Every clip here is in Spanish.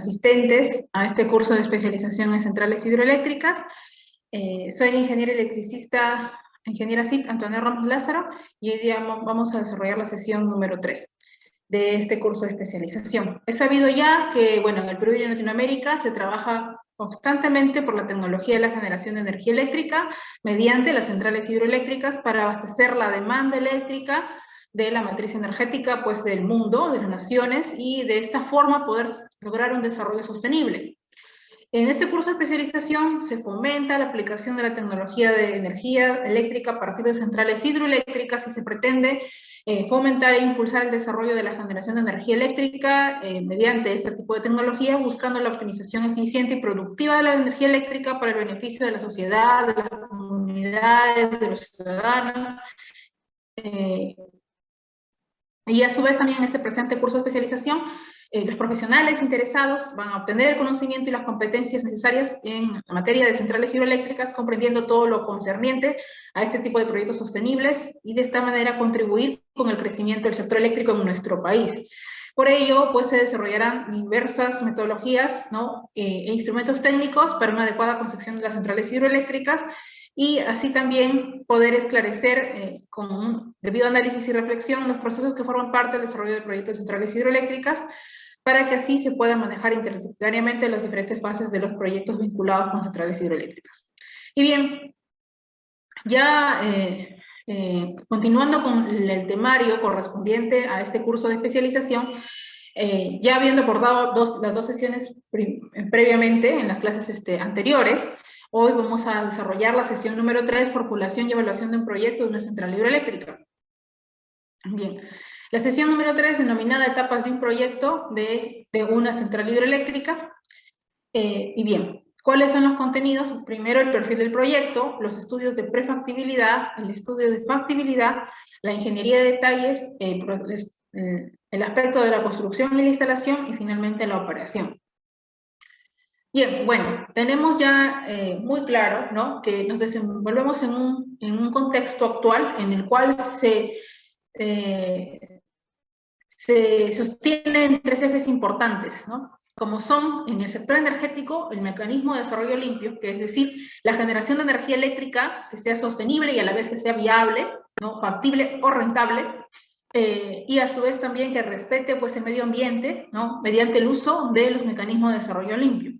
asistentes a este curso de especialización en centrales hidroeléctricas. Soy ingeniera electricista, ingeniera CIP, Antonio Ramos Lázaro, y hoy día vamos a desarrollar la sesión número 3 de este curso de especialización. Es sabido ya que, bueno, en el Perú y en Latinoamérica se trabaja constantemente por la tecnología de la generación de energía eléctrica mediante las centrales hidroeléctricas para abastecer la demanda eléctrica de la matriz energética, pues, del mundo, de las naciones, y de esta forma poder lograr un desarrollo sostenible. En este curso de especialización se fomenta la aplicación de la tecnología de energía eléctrica a partir de centrales hidroeléctricas y se pretende fomentar e impulsar el desarrollo de la generación de energía eléctrica mediante este tipo de tecnología, buscando la optimización eficiente y productiva de la energía eléctrica para el beneficio de la sociedad, de las comunidades, de los ciudadanos. Y a su vez también en este presente curso de especialización, los profesionales interesados van a obtener el conocimiento y las competencias necesarias en materia de centrales hidroeléctricas, comprendiendo todo lo concerniente a este tipo de proyectos sostenibles y de esta manera contribuir con el crecimiento del sector eléctrico en nuestro país. Por ello, pues se desarrollarán diversas metodologías, ¿no? E instrumentos técnicos para una adecuada concepción de las centrales hidroeléctricas y así también poder esclarecer con un debido análisis y reflexión los procesos que forman parte del desarrollo de proyectos de centrales hidroeléctricas para que así se puedan manejar interdisciplinariamente las diferentes fases de los proyectos vinculados con centrales hidroeléctricas. Y bien, ya continuando con el temario correspondiente a este curso de especialización, ya habiendo abordado las dos sesiones previamente en las clases anteriores, hoy vamos a desarrollar la sesión número 3, formulación y evaluación de un proyecto de una central hidroeléctrica. Bien, la sesión número 3, denominada etapas de un proyecto de una central hidroeléctrica. Y bien, ¿cuáles son los contenidos? Primero, el perfil del proyecto, los estudios de prefactibilidad, el estudio de factibilidad, la ingeniería de detalles, el aspecto de la construcción y la instalación, y finalmente la operación. Bien, bueno, tenemos ya muy claro, ¿no?, que nos desenvolvemos en un contexto actual en el cual se sostienen tres ejes importantes, ¿no?, como son en el sector energético el mecanismo de desarrollo limpio, que es decir, la generación de energía eléctrica que sea sostenible y a la vez que sea viable, ¿no?, factible o rentable, y a su vez también que respete, pues, el medio ambiente, ¿no?, mediante el uso de los mecanismos de desarrollo limpio.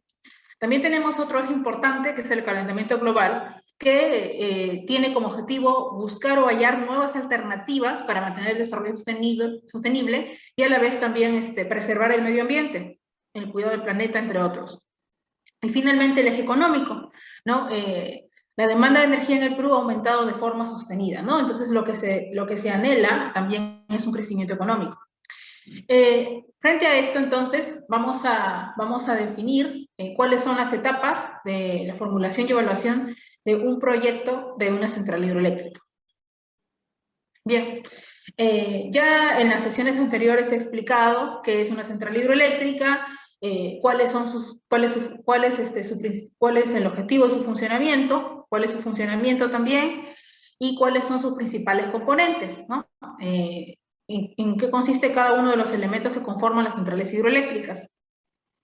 También tenemos otro eje importante, que es el calentamiento global, que tiene como objetivo buscar o hallar nuevas alternativas para mantener el desarrollo sostenible y a la vez también preservar el medio ambiente, el cuidado del planeta, entre otros. Y finalmente el eje económico, ¿no? La demanda de energía en el Perú ha aumentado de forma sostenida, ¿no? Entonces lo que se anhela también es un crecimiento económico. Frente a esto, entonces, vamos a definir cuáles son las etapas de la formulación y evaluación de un proyecto de una central hidroeléctrica. Bien, ya en las sesiones anteriores he explicado qué es una central hidroeléctrica, cuál es el objetivo de su funcionamiento, cuál es su funcionamiento también, y cuáles son sus principales componentes, ¿no? En qué consiste cada uno de los elementos que conforman las centrales hidroeléctricas.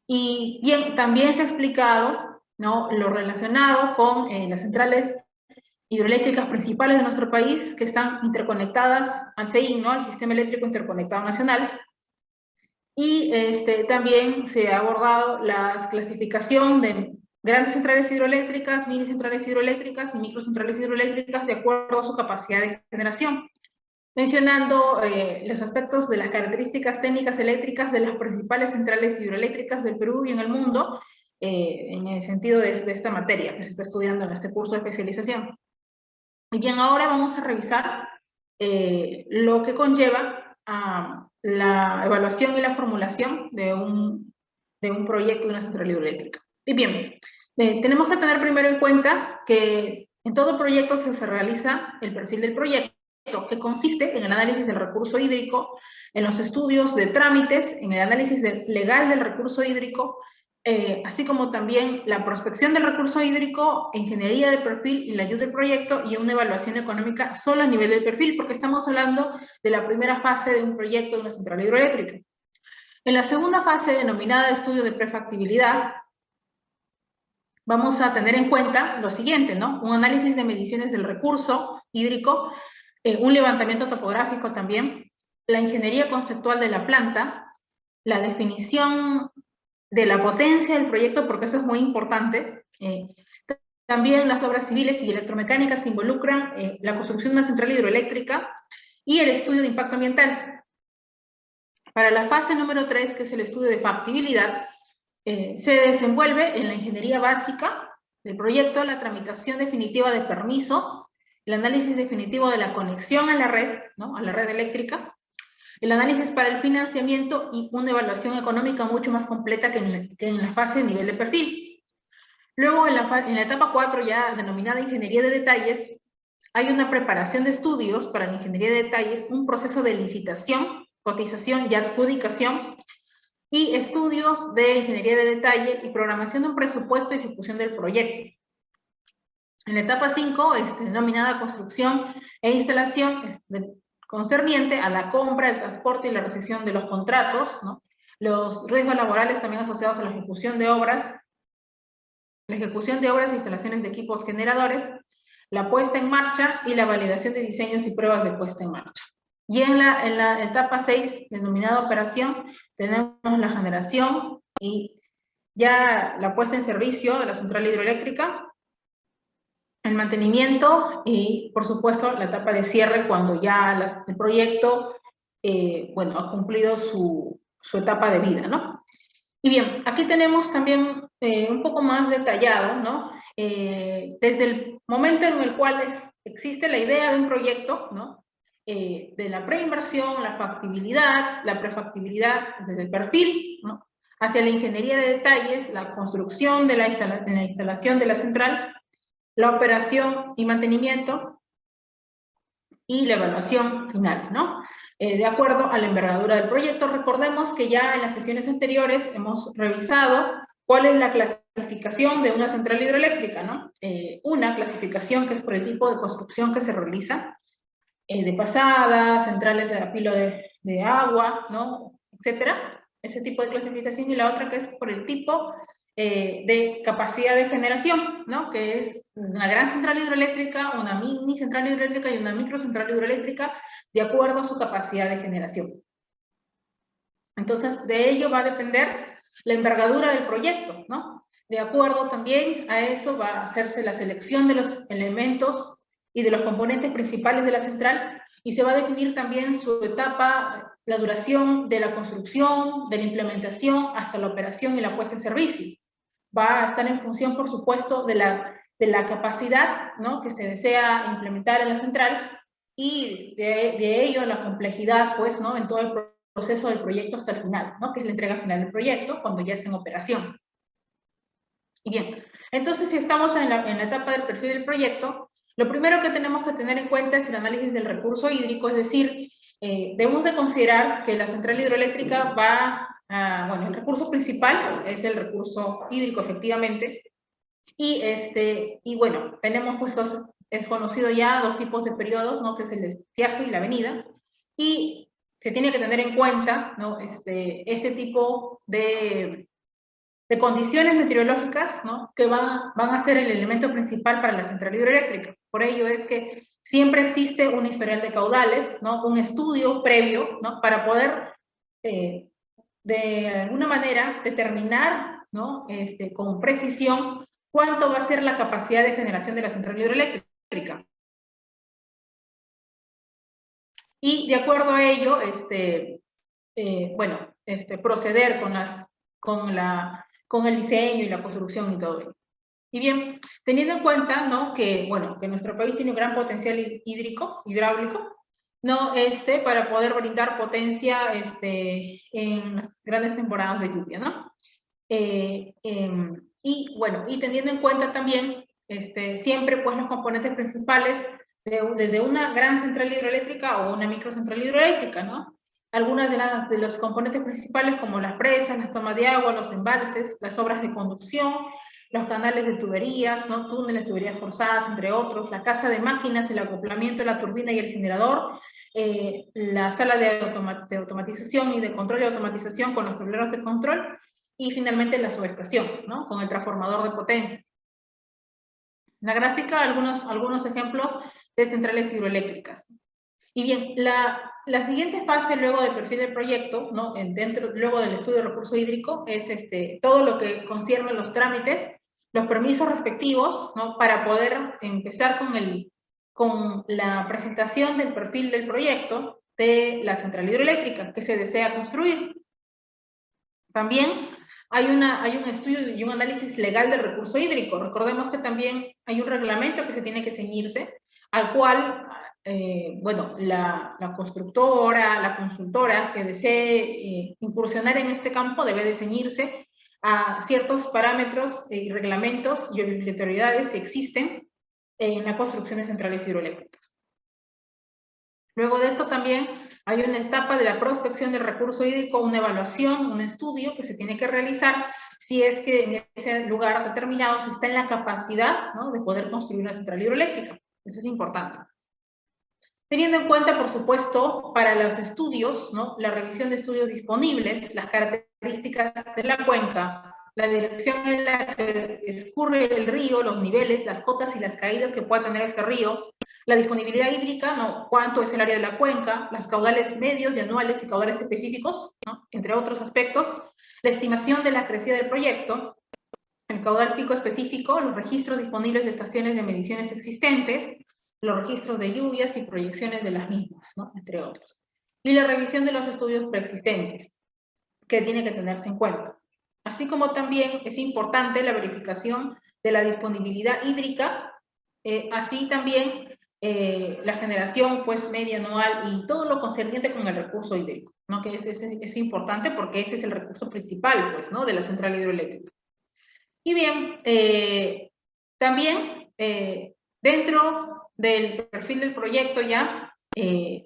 Y bien, también se ha explicado, ¿no?, lo relacionado con las centrales hidroeléctricas principales de nuestro país que están interconectadas al SEIN, ¿no?, al Sistema Eléctrico Interconectado Nacional. Y también se ha abordado la clasificación de grandes centrales hidroeléctricas, mini centrales hidroeléctricas y microcentrales hidroeléctricas de acuerdo a su capacidad de generación, mencionando los aspectos de las características técnicas eléctricas de las principales centrales hidroeléctricas del Perú y en el mundo, en el sentido de esta materia que se está estudiando en este curso de especialización. Y bien, ahora vamos a revisar lo que conlleva a la evaluación y la formulación de un proyecto de una central hidroeléctrica. Y bien, tenemos que tener primero en cuenta que en todo proyecto se realiza el perfil del proyecto, que consiste en el análisis del recurso hídrico, en los estudios de trámites, en el análisis legal del recurso hídrico, así como también la prospección del recurso hídrico, ingeniería de perfil y la ayuda del proyecto, y una evaluación económica solo a nivel del perfil, porque estamos hablando de la primera fase de un proyecto de una central hidroeléctrica. En la segunda fase, denominada estudio de prefactibilidad, vamos a tener en cuenta lo siguiente, ¿no? Un análisis de mediciones del recurso hídrico, un levantamiento topográfico también, la ingeniería conceptual de la planta, la definición de la potencia del proyecto, porque eso es muy importante, también las obras civiles y electromecánicas que involucran la construcción de una central hidroeléctrica y el estudio de impacto ambiental. Para la fase número 3, que es el estudio de factibilidad, se desenvuelve en la ingeniería básica del proyecto, la tramitación definitiva de permisos, el análisis definitivo de la conexión a la red, ¿no? A la red eléctrica, el análisis para el financiamiento y una evaluación económica mucho más completa que en la fase de nivel de perfil. Luego, en la etapa 4, ya denominada ingeniería de detalles, hay una preparación de estudios para la ingeniería de detalles, un proceso de licitación, cotización y adjudicación, y estudios de ingeniería de detalle y programación de un presupuesto y ejecución del proyecto. En la etapa 5, denominada construcción e instalación, concerniente a la compra, el transporte y la recepción de los contratos, ¿no? Los riesgos laborales también asociados a la ejecución de obras e instalaciones de equipos generadores, la puesta en marcha y la validación de diseños y pruebas de puesta en marcha. Y en la etapa 6, denominada operación, tenemos la generación y ya la puesta en servicio de la central hidroeléctrica, el mantenimiento y, por supuesto, la etapa de cierre cuando ya el proyecto bueno, ha cumplido su etapa de vida, ¿no? Y bien, aquí tenemos también un poco más detallado, ¿no? Desde el momento en el cual existe la idea de un proyecto, ¿no? De la preinversión, la factibilidad, la prefactibilidad desde el perfil, ¿no? Hacia la ingeniería de detalles, la construcción de la instalación de la central, la operación y mantenimiento y la evaluación final, ¿no? De acuerdo a la envergadura del proyecto. Recordemos que ya en las sesiones anteriores hemos revisado cuál es la clasificación de una central hidroeléctrica, ¿no? Una clasificación que es por el tipo de construcción que se realiza, de pasada, centrales de apilo de agua, ¿no? Etcétera. Ese tipo de clasificación, y la otra que es por el tipo de capacidad de generación, ¿no? Que es una gran central hidroeléctrica, una mini central hidroeléctrica y una microcentral hidroeléctrica, de acuerdo a su capacidad de generación. Entonces, de ello va a depender la envergadura del proyecto, ¿no? De acuerdo también a eso va a hacerse la selección de los elementos y de los componentes principales de la central, y se va a definir también su etapa, la duración de la construcción, de la implementación, hasta la operación y la puesta en servicio. Va a estar en función, por supuesto, de la capacidad, ¿no? Que se desea implementar en la central, y de ello la complejidad, pues, ¿no? En todo el proceso del proyecto hasta el final, ¿no? Que es la entrega final del proyecto cuando ya está en operación. Y bien, entonces si estamos en la etapa del perfil del proyecto, lo primero que tenemos que tener en cuenta es el análisis del recurso hídrico, es decir, debemos de considerar que la central hidroeléctrica bueno, el recurso principal es el recurso hídrico, efectivamente, y bueno, tenemos pues es conocido ya dos tipos de periodos, ¿no? Que es el estiaje y la avenida, y se tiene que tener en cuenta, ¿no? Este tipo de condiciones meteorológicas, ¿no? Que van a ser el elemento principal para la central hidroeléctrica. Por ello es que siempre existe un historial de caudales, ¿no? Un estudio previo, ¿no? Para poder, de alguna manera, determinar, ¿no? Con precisión cuánto va a ser la capacidad de generación de la central hidroeléctrica. Y de acuerdo a ello, bueno, proceder con el diseño y la construcción y todo ello. Y bien, teniendo en cuenta, ¿no? Que, bueno, que nuestro país tiene un gran potencial hidráulico, ¿no? Para poder brindar potencia en las grandes temporadas de lluvia, ¿no? Y bueno, y teniendo en cuenta también siempre pues los componentes principales desde una gran central hidroeléctrica o una microcentral hidroeléctrica, ¿no? Algunas de los componentes principales como las presas, las tomas de agua, los embalses, las obras de conducción, los canales de tuberías, ¿no? Túneles, tuberías forzadas, entre otros, la casa de máquinas, el acoplamiento de la turbina y el generador, la sala de automatización y de control y automatización con los tableros de control, y finalmente la subestación, ¿no? Con el transformador de potencia. En la gráfica, algunos ejemplos de centrales hidroeléctricas. Y bien, la siguiente fase luego del perfil del proyecto, ¿no? Luego del estudio de recurso hídrico, es todo lo que concierne los trámites, los permisos respectivos, ¿no? Para poder empezar con la presentación del perfil del proyecto de la central hidroeléctrica que se desea construir. También hay un estudio y un análisis legal del recurso hídrico. Recordemos que también hay un reglamento que se tiene que ceñirse, al cual, bueno, la constructora, la consultora que desee incursionar en este campo debe de ceñirse a ciertos parámetros y reglamentos y obligatoriedades que existen en la construcción de centrales hidroeléctricas. Luego de esto también hay una etapa de la prospección del recurso hídrico, una evaluación, un estudio que se tiene que realizar si es que en ese lugar determinado se está en la capacidad, ¿no? De poder construir una central hidroeléctrica. Eso es importante. Teniendo en cuenta, por supuesto, para los estudios, ¿no? La revisión de estudios disponibles, las características de la cuenca, la dirección en la que escurre el río, los niveles, las cotas y las caídas que pueda tener ese río, la disponibilidad hídrica, ¿no? Cuánto es el área de la cuenca, los caudales medios y anuales y caudales específicos, ¿no? Entre otros aspectos, la estimación de la crecida del proyecto, el caudal pico específico, los registros disponibles de estaciones de mediciones existentes, los registros de lluvias y proyecciones de las mismas, ¿no? Entre otros. Y la revisión de los estudios preexistentes, que tiene que tenerse en cuenta. Así como también es importante la verificación de la disponibilidad hídrica, así también la generación pues media anual y todo lo concerniente con el recurso hídrico, ¿no? Que es importante porque este es el recurso principal pues, ¿no? De la central hidroeléctrica. Y bien, también dentro del perfil del proyecto ya,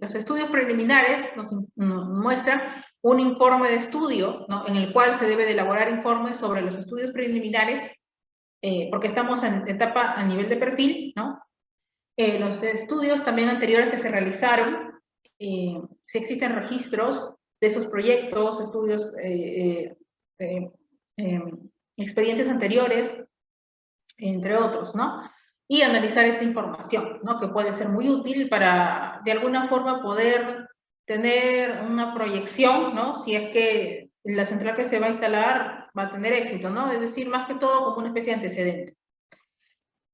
los estudios preliminares nos muestran un informe de estudio, ¿no? En el cual se debe de elaborar informes sobre los estudios preliminares, porque estamos en etapa a nivel de perfil, ¿no? Los estudios también anteriores que se realizaron, si existen registros de esos proyectos, estudios, expedientes anteriores, entre otros, ¿no? Y analizar esta información, ¿no? Que puede ser muy útil para, de alguna forma, poder tener una proyección, ¿no? Si es que la central que se va a instalar va a tener éxito, ¿no? Es decir, más que todo como una especie de antecedente.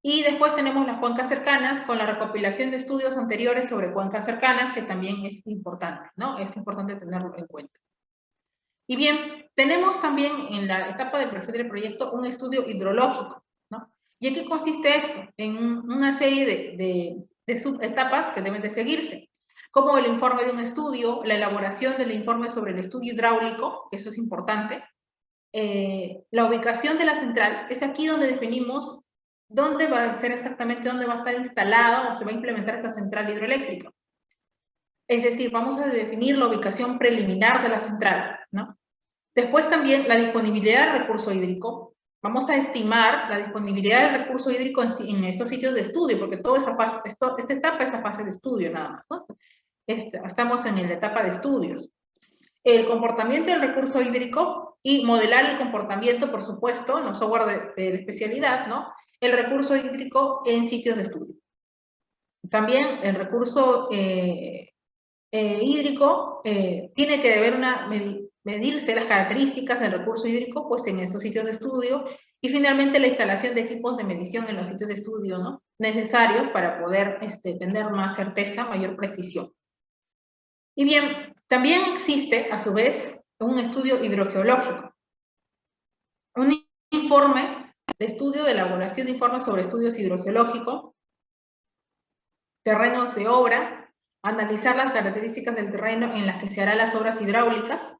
Y después tenemos las cuencas cercanas con la recopilación de estudios anteriores sobre cuencas cercanas, que también es importante, ¿no? Es importante tenerlo en cuenta. Y bien, tenemos también en la etapa del perfil del proyecto un estudio hidrológico, ¿no? ¿Y en qué consiste esto? En una serie de subetapas que deben de seguirse, como el informe de un estudio, la elaboración del informe sobre el estudio hidráulico, que eso es importante, la ubicación de la central, es aquí donde definimos dónde va a ser exactamente, dónde va a estar instalada o se va a implementar esa central hidroeléctrica. Es decir, vamos a definir la ubicación preliminar de la central, ¿no? Después también la disponibilidad del recurso hídrico. Vamos a estimar la disponibilidad del recurso hídrico en estos sitios de estudio, porque toda esa fase, esta etapa es la fase de estudio nada más, ¿no? Estamos en la etapa de estudios. El comportamiento del recurso hídrico y modelar el comportamiento, por supuesto, en los software de especialidad, ¿no? El recurso hídrico en sitios de estudio. También el recurso hídrico tiene que deber medirse las características del recurso hídrico pues, en estos sitios de estudio, y finalmente la instalación de equipos de medición en los sitios de estudio, ¿no? Necesarios para poder tener más certeza, mayor precisión. Y bien, también existe, a su vez, un estudio hidrogeológico. Un informe de estudio de elaboración de informes sobre estudios hidrogeológicos, terrenos de obra, analizar las características del terreno en las que se harán las obras hidráulicas,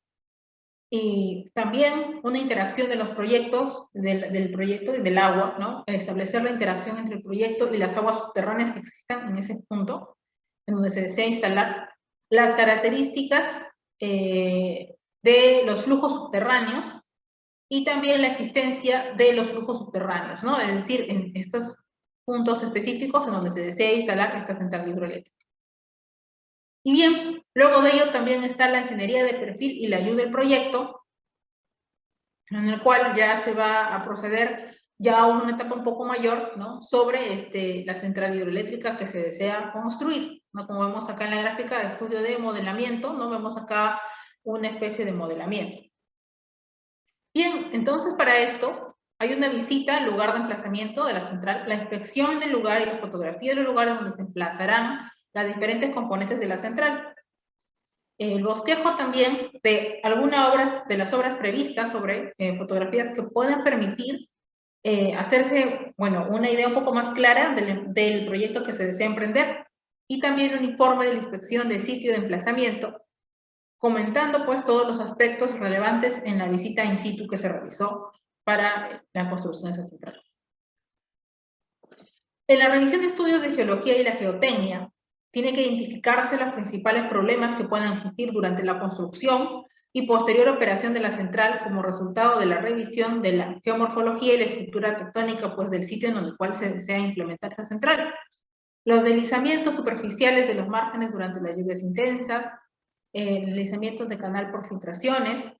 y también una interacción de los proyectos, del proyecto y del agua, ¿no? Establecer la interacción entre el proyecto y las aguas subterráneas que existan en ese punto, en donde se desea instalar, las características de los flujos subterráneos, y también la existencia de los flujos subterráneos, ¿no? Es decir, en estos puntos específicos en donde se desea instalar esta central hidroeléctrica. Y bien, luego de ello también está la ingeniería de perfil y la ayuda del proyecto, en el cual ya se va a proceder ya a una etapa un poco mayor, ¿no?, sobre la central hidroeléctrica que se desea construir, ¿no? Como vemos acá en la gráfica, estudio de modelamiento, ¿no? Vemos acá una especie de modelamiento. Bien, entonces para esto hay una visita al lugar de emplazamiento de la central, la inspección del lugar y la fotografía de los lugares donde se emplazarán las diferentes componentes de la central. El bosquejo también de algunas de las obras previstas sobre fotografías que puedan permitir hacerse, bueno, una idea un poco más clara del proyecto que se desea emprender, y también un informe de la inspección de sitio de emplazamiento, comentando pues todos los aspectos relevantes en la visita in situ que se realizó para la construcción de esa central. En la revisión de estudios de geología y la geotecnia, tiene que identificarse los principales problemas que puedan existir durante la construcción y posterior operación de la central como resultado de la revisión de la geomorfología y la estructura tectónica pues, del sitio en el cual se desea implementar esa central. Los deslizamientos superficiales de los márgenes durante las lluvias intensas, deslizamientos de canal por filtraciones,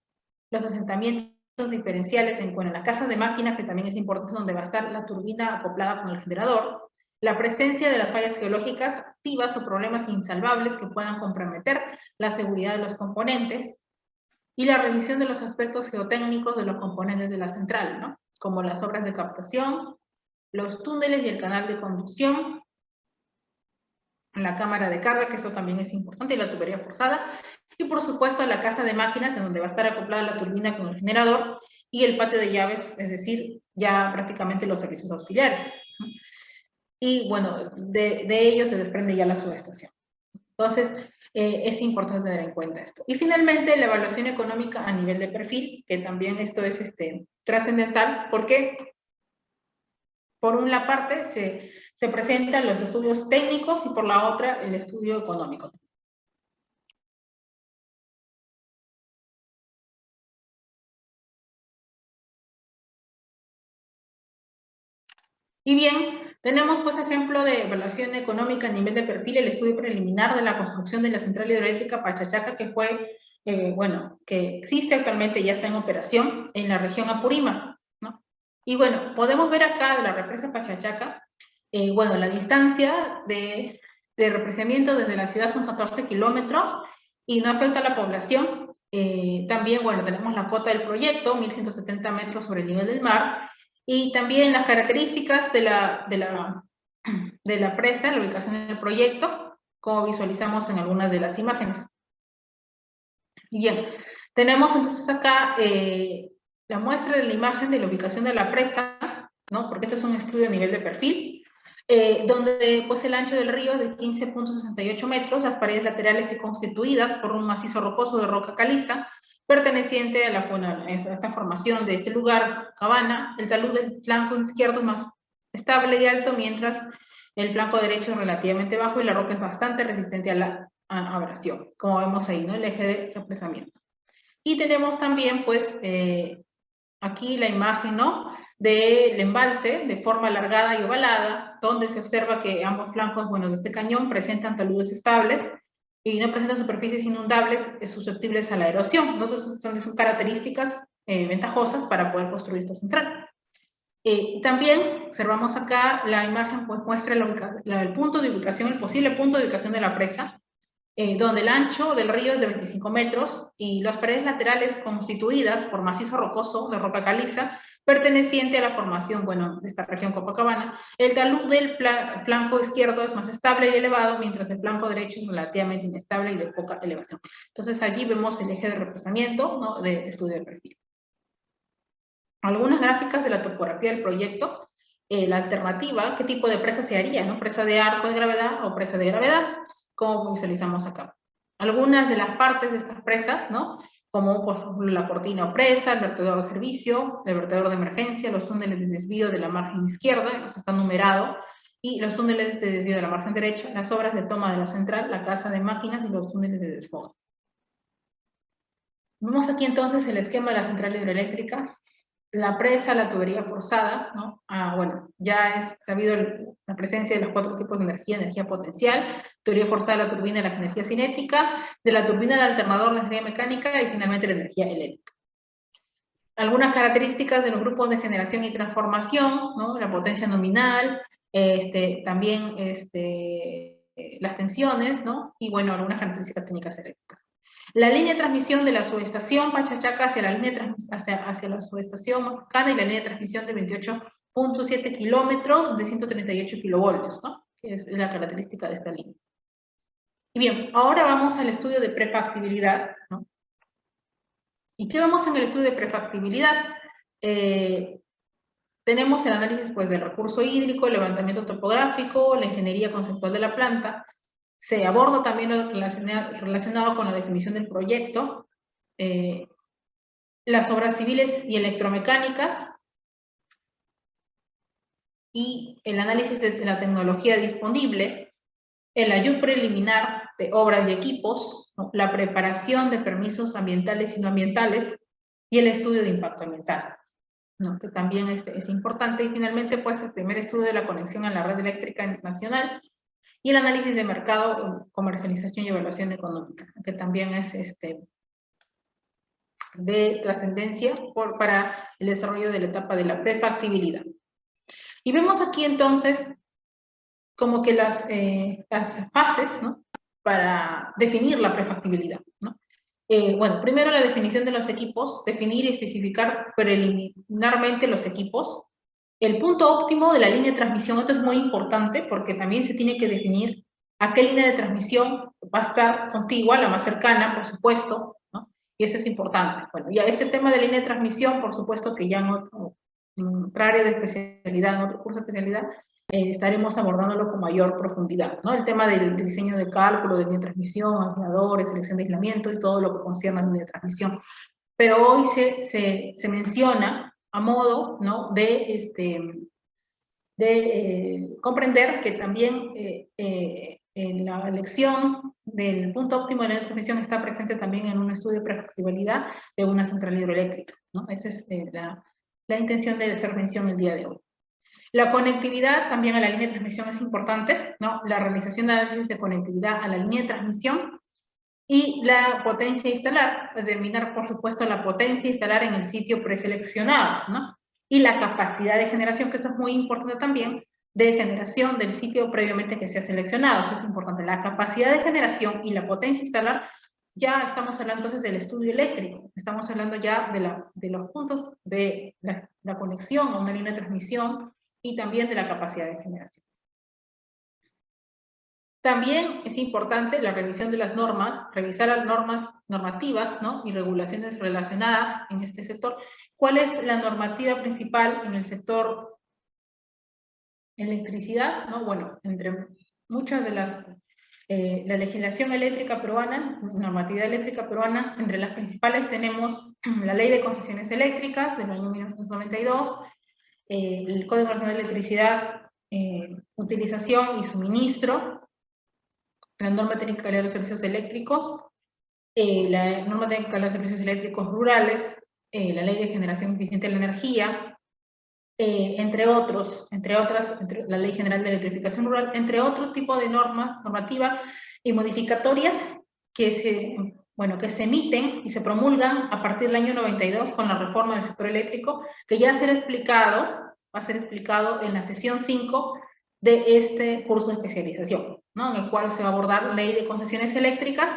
los asentamientos diferenciales en la casa de máquinas, que también es importante, donde va a estar la turbina acoplada con el generador, la presencia de las fallas geológicas activas o problemas insalvables que puedan comprometer la seguridad de los componentes, y la revisión de los aspectos geotécnicos de los componentes de la central, ¿no?, como las obras de captación, los túneles y el canal de conducción, la cámara de carga, que eso también es importante, y la tubería forzada, y por supuesto la casa de máquinas, en donde va a estar acoplada la turbina con el generador, y el patio de llaves, es decir, ya prácticamente los servicios auxiliares. Y bueno, de ellos se desprende ya la subestación. Entonces, es importante tener en cuenta esto. Y finalmente, la evaluación económica a nivel de perfil, que también esto es trascendental, porque por una parte se presentan los estudios técnicos y por la otra el estudio económico. Y bien, tenemos pues ejemplo de evaluación económica a nivel de perfil, el estudio preliminar de la construcción de la central hidroeléctrica Pachachaca, que fue, bueno, que existe actualmente y ya está en operación en la región Apurímac, ¿no? Y bueno, podemos ver acá de la represa Pachachaca, bueno, la distancia de represamiento desde la ciudad son 14 kilómetros y no afecta a la población. También, bueno, tenemos la cota del proyecto, 1170 metros sobre el nivel del mar, y también las características de la presa, la ubicación del proyecto, como visualizamos en algunas de las imágenes. Bien, tenemos entonces acá la muestra de la imagen de la ubicación de la presa, ¿no?, porque este es un estudio a nivel de perfil, donde pues el ancho del río es de 15.68 metros, las paredes laterales y constituidas por un macizo rocoso de roca caliza, perteneciente a esta formación de este lugar, Cabana. El talud del flanco izquierdo es más estable y alto, mientras el flanco derecho es relativamente bajo y la roca es bastante resistente a la abrasión, como vemos ahí, ¿no?, el eje de represamiento. Y tenemos también, pues, aquí la imagen, ¿no?, del embalse de forma alargada y ovalada, donde se observa que ambos flancos, bueno, de este cañón presentan taludes estables y no presentan superficies inundables susceptibles a la erosión. Entonces, son características ventajosas para poder construir esta central. También observamos acá la imagen, pues muestra el punto de ubicación, el posible punto de ubicación de la presa, donde el ancho del río es de 25 metros y las paredes laterales constituidas por macizo rocoso de roca caliza, perteneciente a la formación, bueno, de esta región Copacabana. El talud del flanco izquierdo es más estable y elevado, mientras el flanco derecho es relativamente inestable y de poca elevación. Entonces allí vemos el eje de represamiento, ¿no?, de estudio de perfil. Algunas gráficas de la topografía del proyecto, la alternativa, qué tipo de presa se haría, ¿no?, presa de arco de gravedad o presa de gravedad, como visualizamos acá. Algunas de las partes de estas presas, ¿no?, como por ejemplo la cortina o presa, el vertedor de servicio, el vertedor de emergencia, los túneles de desvío de la margen izquierda, eso está numerado, y los túneles de desvío de la margen derecha, las obras de toma de la central, la casa de máquinas y los túneles de desfogue. Vemos aquí entonces el esquema de la central hidroeléctrica. la presa, la tubería forzada, ¿no? Bueno, ya es sabido la presencia de los 4 tipos de energía potencial, tubería forzada, la turbina, la energía cinética, de la turbina, el alternador, la energía mecánica y finalmente la energía eléctrica. Algunas características de los grupos de generación y transformación, ¿no? La potencia nominal, también las tensiones, ¿no? Y bueno, algunas características técnicas eléctricas. La línea de transmisión de la subestación Pachachaca hacia la subestación Matucana y la línea de transmisión de 28.7 kilómetros de 138 kilovoltios, ¿no? Que es la característica de esta línea. Y bien, ahora vamos al estudio de prefactibilidad, ¿no? ¿Y qué vemos en el estudio de prefactibilidad? Tenemos el análisis pues, del recurso hídrico, el levantamiento topográfico, la ingeniería conceptual de la planta. Se aborda también lo relacionado con la definición del proyecto, las obras civiles y electromecánicas, y el análisis de la tecnología disponible, el ayudo preliminar de obras y equipos, ¿no? La preparación de permisos ambientales y no ambientales, y el estudio de impacto ambiental, ¿no? Que también es importante. Y finalmente, pues, el primer estudio de la conexión a la red eléctrica nacional, y el análisis de mercado, comercialización y evaluación económica, que también es de trascendencia para el desarrollo de la etapa de la prefactibilidad. Y vemos aquí entonces como que las fases, ¿no? Para definir la prefactibilidad, ¿no? Bueno, primero la definición de los equipos, definir y especificar preliminarmente los equipos. El punto óptimo de la línea de transmisión, esto es muy importante porque también se tiene que definir a qué línea de transmisión va a estar contigua, la más cercana, por supuesto, ¿no? Y eso es importante. Bueno, ya este tema de línea de transmisión, por supuesto que ya en otra área de especialidad, en otro curso de especialidad, estaremos abordándolo con mayor profundidad, ¿no? El tema del diseño de cálculo de línea de transmisión, aisladores, selección de aislamiento y todo lo que concierne a la línea de transmisión. Pero hoy se menciona a modo, ¿no? de comprender que también en la elección del punto óptimo de la transmisión está presente también en un estudio de prefactibilidad de una central hidroeléctrica, ¿no? Esa es la intención de hacer mención el día de hoy. La conectividad también a la línea de transmisión es importante, ¿no? La realización de análisis de conectividad a la línea de transmisión y la potencia instalar, determinar por supuesto la potencia instalar en el sitio preseleccionado, ¿no? Y la capacidad de generación, que esto es muy importante también, de generación del sitio previamente que sea seleccionado, eso es importante. La capacidad de generación y la potencia instalar, ya estamos hablando entonces del estudio eléctrico, estamos hablando ya de los puntos de la conexión a una línea de transmisión y también de la capacidad de generación. También es importante la revisión de las normas, revisar las normativas, ¿no? Y regulaciones relacionadas en este sector. ¿Cuál es la normativa principal en el sector electricidad? ¿No? Bueno, entre muchas de la legislación eléctrica peruana, normatividad eléctrica peruana, entre las principales tenemos la Ley de Concesiones Eléctricas del año 1992, el Código Nacional de Electricidad, utilización y suministro, la norma técnica de los servicios eléctricos, la norma técnica de los servicios eléctricos rurales, la ley de generación eficiente de la energía, entre otras, la ley general de electrificación rural, entre otro tipo de normativa y modificatorias que se emiten y se promulgan a partir del año 92 con la reforma del sector eléctrico, que ya va a ser explicado en la sesión 5 de este curso de especialización, ¿no? En el cual se va a abordar ley de concesiones eléctricas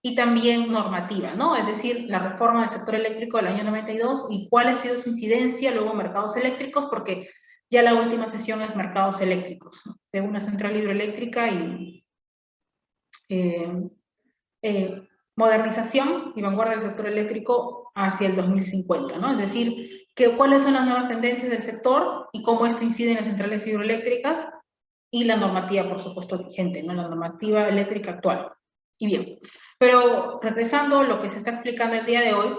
y también normativa, ¿no? Es decir, la reforma del sector eléctrico del año 92 y cuál ha sido su incidencia luego en mercados eléctricos, porque ya la última sesión es mercados eléctricos, ¿no? De una central hidroeléctrica y modernización y vanguardia del sector eléctrico hacia el 2050, ¿no? Es decir, cuáles son las nuevas tendencias del sector y cómo esto incide en las centrales hidroeléctricas y la normativa, por supuesto, vigente, ¿no? La normativa eléctrica actual. Y bien, pero regresando a lo que se está explicando el día de hoy,